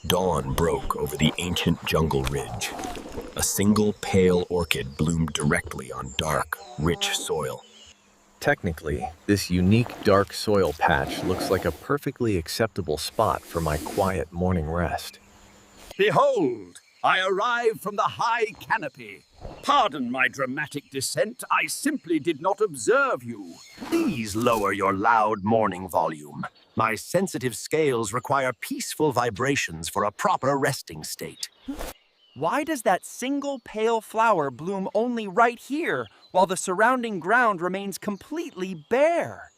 Dawn broke over the ancient jungle ridge. A single pale orchid bloomed directly on dark, rich soil. Technically, this unique dark soil patch looks like a perfectly acceptable spot for my quiet morning rest. Behold, I arrive from the high canopy. Pardon my dramatic descent, I simply did not observe you. Please lower your loud morning volume. My sensitive scales require peaceful vibrations for a proper resting state. Why does that single pale flower bloom only right here, while the surrounding ground remains completely bare?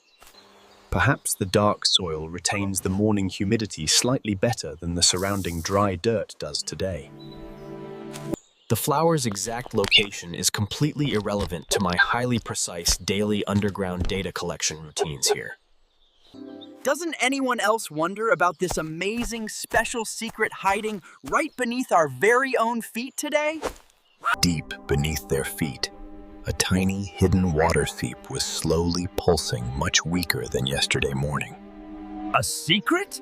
Perhaps the dark soil retains the morning humidity slightly better than the surrounding dry dirt does today. The flower's exact location is completely irrelevant to my highly precise daily underground data collection routines here. Doesn't anyone else wonder about this amazing special secret hiding right beneath our very own feet today? Deep beneath their feet, a tiny hidden water seep was slowly pulsing, much weaker than yesterday morning. A secret?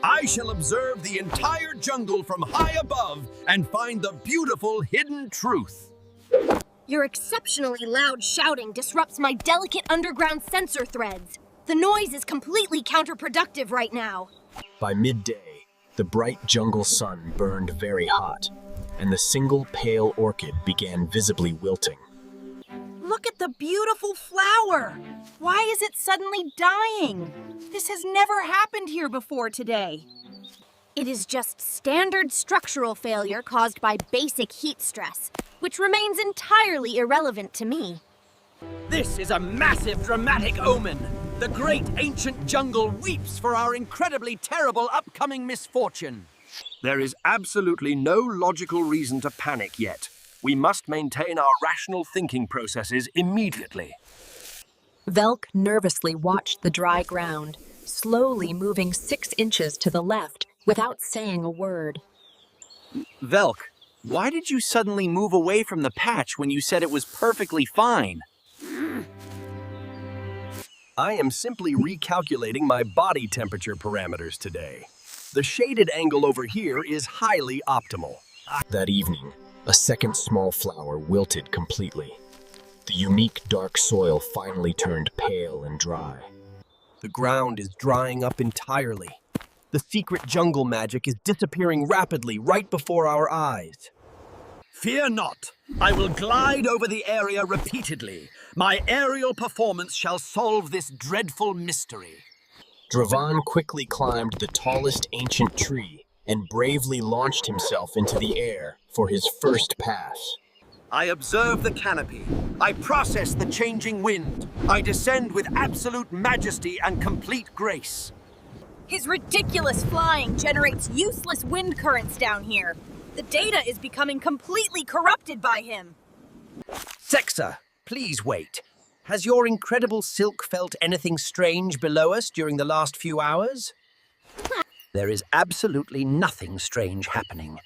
I shall observe the entire jungle from high above and find the beautiful hidden truth. Your exceptionally loud shouting disrupts my delicate underground sensor threads. The noise is completely counterproductive right now. By midday, the bright jungle sun burned very hot, and the single pale orchid began visibly wilting. Look at the beautiful flower! Why is it suddenly dying? This has never happened here before today. It is just standard structural failure caused by basic heat stress, which remains entirely irrelevant to me. This is a massive dramatic omen. The great ancient jungle weeps for our incredibly terrible upcoming misfortune. There is absolutely no logical reason to panic yet. We must maintain our rational thinking processes immediately. Velk nervously watched the dry ground, slowly moving 6 inches to the left without saying a word. Velk, why did you suddenly move away from the patch when you said it was perfectly fine? I am simply recalculating my body temperature parameters today. The shaded angle over here is highly optimal. That evening, a second small flower wilted completely. The unique dark soil finally turned pale and dry. The ground is drying up entirely. The secret jungle magic is disappearing rapidly right before our eyes. Fear not. I will glide over the area repeatedly. My aerial performance shall solve this dreadful mystery. Dravan quickly climbed the tallest ancient tree and bravely launched himself into the air for his first pass. I observe the canopy. I process the changing wind. I descend with absolute majesty and complete grace. His ridiculous flying generates useless wind currents down here. The data is becoming completely corrupted by him. Sexa, please wait. Has your incredible silk felt anything strange below us during the last few hours? There is absolutely nothing strange happening.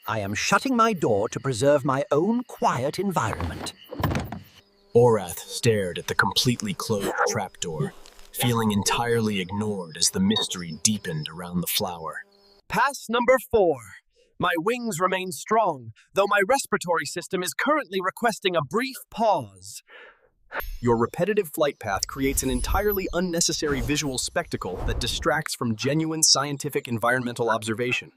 I am shutting my door to preserve my own quiet environment. Orath stared at the completely closed trapdoor, feeling entirely ignored as the mystery deepened around the flower. Pass number 4. My wings remain strong, though my respiratory system is currently requesting a brief pause. Your repetitive flight path creates an entirely unnecessary visual spectacle that distracts from genuine scientific environmental observation.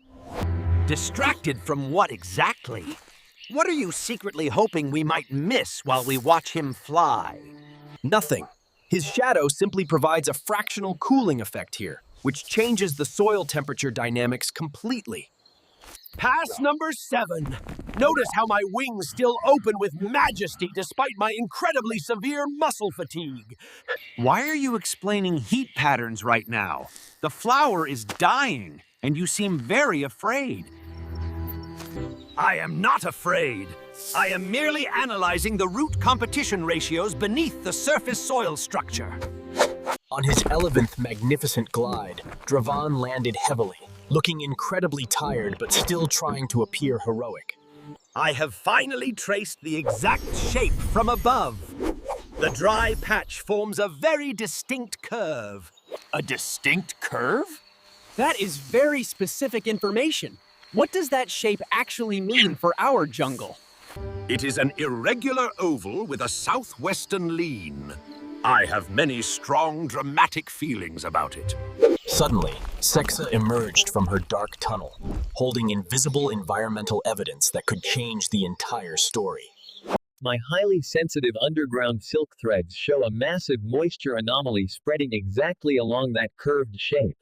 Distracted from what exactly? What are you secretly hoping we might miss while we watch him fly? Nothing. His shadow simply provides a fractional cooling effect here, which changes the soil temperature dynamics completely. Pass number 7. Notice how my wings still open with majesty despite my incredibly severe muscle fatigue. Why are you explaining heat patterns right now? The flower is dying, and you seem very afraid. I am not afraid. I am merely analyzing the root competition ratios beneath the surface soil structure. On his 11th magnificent glide, Dravan landed heavily, looking incredibly tired but still trying to appear heroic. I have finally traced the exact shape from above. The dry patch forms a very distinct curve. A distinct curve? That is very specific information. What does that shape actually mean for our jungle? It is an irregular oval with a southwestern lean. I have many strong, dramatic feelings about it. Suddenly, Sexa emerged from her dark tunnel, holding invisible environmental evidence that could change the entire story. My highly sensitive underground silk threads show a massive moisture anomaly spreading exactly along that curved shape.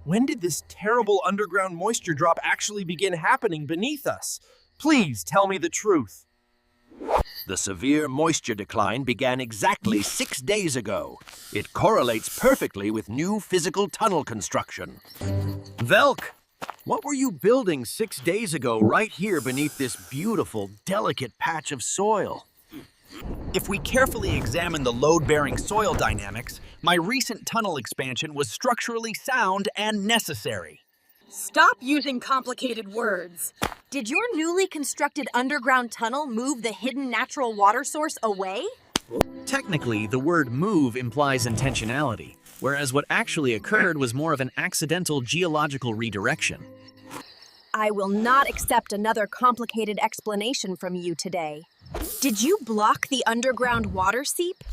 When did this terrible underground moisture drop actually begin happening beneath us? Please tell me the truth. The severe moisture decline began exactly 6 days ago. It correlates perfectly with new physical tunnel construction. Velk, what were you building 6 days ago right here beneath this beautiful, delicate patch of soil? If we carefully examine the load-bearing soil dynamics, my recent tunnel expansion was structurally sound and necessary. Stop using complicated words. Did your newly constructed underground tunnel move the hidden natural water source away? Technically, the word move implies intentionality, whereas what actually occurred was more of an accidental geological redirection. I will not accept another complicated explanation from you today. Did you block the underground water seep?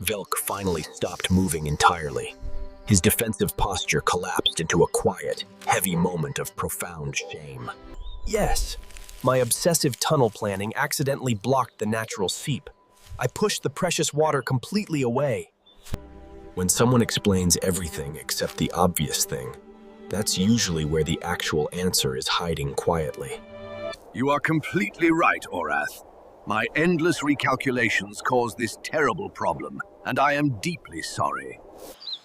Velk finally stopped moving entirely. His defensive posture collapsed into a quiet, heavy moment of profound shame. Yes, my obsessive tunnel planning accidentally blocked the natural seep. I pushed the precious water completely away. When someone explains everything except the obvious thing, that's usually where the actual answer is hiding quietly. You are completely right, Orath. My endless recalculations caused this terrible problem, and I am deeply sorry.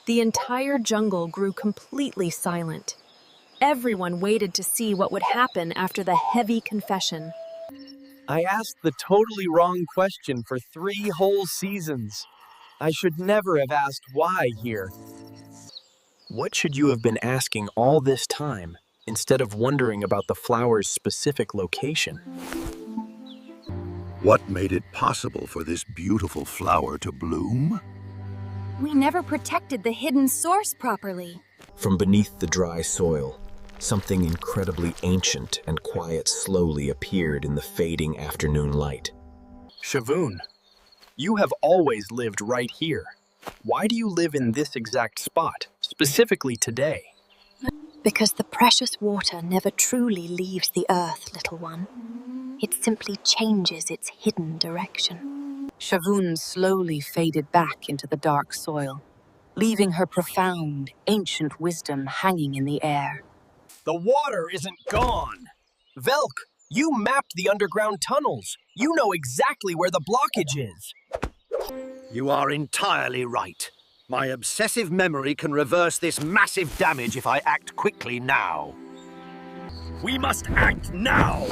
The entire jungle grew completely silent. Everyone waited to see what would happen after the heavy confession. I asked the totally wrong question for 3 whole seasons. I should never have asked why here. What should you have been asking all this time, instead of wondering about the flower's specific location? What made it possible for this beautiful flower to bloom? We never protected the hidden source properly. From beneath the dry soil, something incredibly ancient and quiet slowly appeared in the fading afternoon light. Shavun, you have always lived right here. Why do you live in this exact spot, specifically today? Because the precious water never truly leaves the earth, little one. It simply changes its hidden direction. Shavun slowly faded back into the dark soil, leaving her profound, ancient wisdom hanging in the air. The water isn't gone. Velk, you mapped the underground tunnels. You know exactly where the blockage is. You are entirely right. My obsessive memory can reverse this massive damage if I act quickly now. We must act now!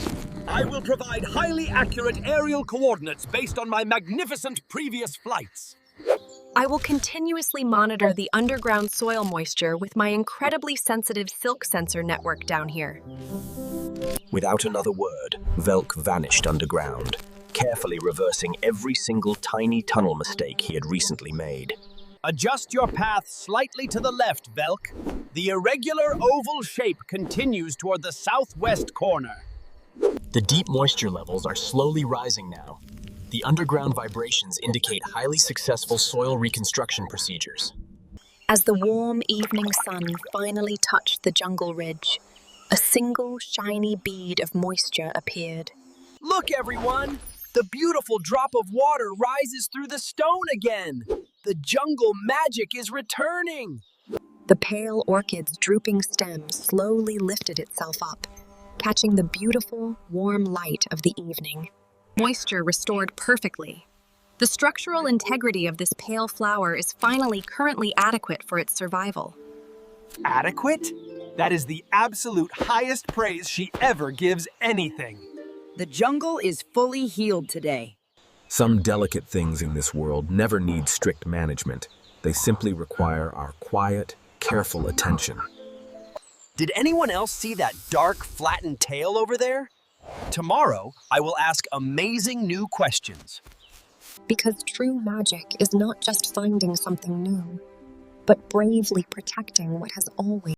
I will provide highly accurate aerial coordinates based on my magnificent previous flights. I will continuously monitor the underground soil moisture with my incredibly sensitive silk sensor network down here. Without another word, Velk vanished underground, carefully reversing every single tiny tunnel mistake he had recently made. Adjust your path slightly to the left, Velk. The irregular oval shape continues toward the southwest corner. The deep moisture levels are slowly rising now. The underground vibrations indicate highly successful soil reconstruction procedures. As the warm evening sun finally touched the jungle ridge, a single shiny bead of moisture appeared. Look, everyone! The beautiful drop of water rises through the stone again! The jungle magic is returning! The pale orchid's drooping stem slowly lifted itself up, catching the beautiful, warm light of the evening. Moisture restored perfectly. The structural integrity of this pale flower is finally currently adequate for its survival. Adequate? That is the absolute highest praise she ever gives anything. The jungle is fully healed today. Some delicate things in this world never need strict management. They simply require our quiet, careful attention. Did anyone else see that dark, flattened tail over there? Tomorrow, I will ask amazing new questions. Because true magic is not just finding something new. but bravely protecting what has always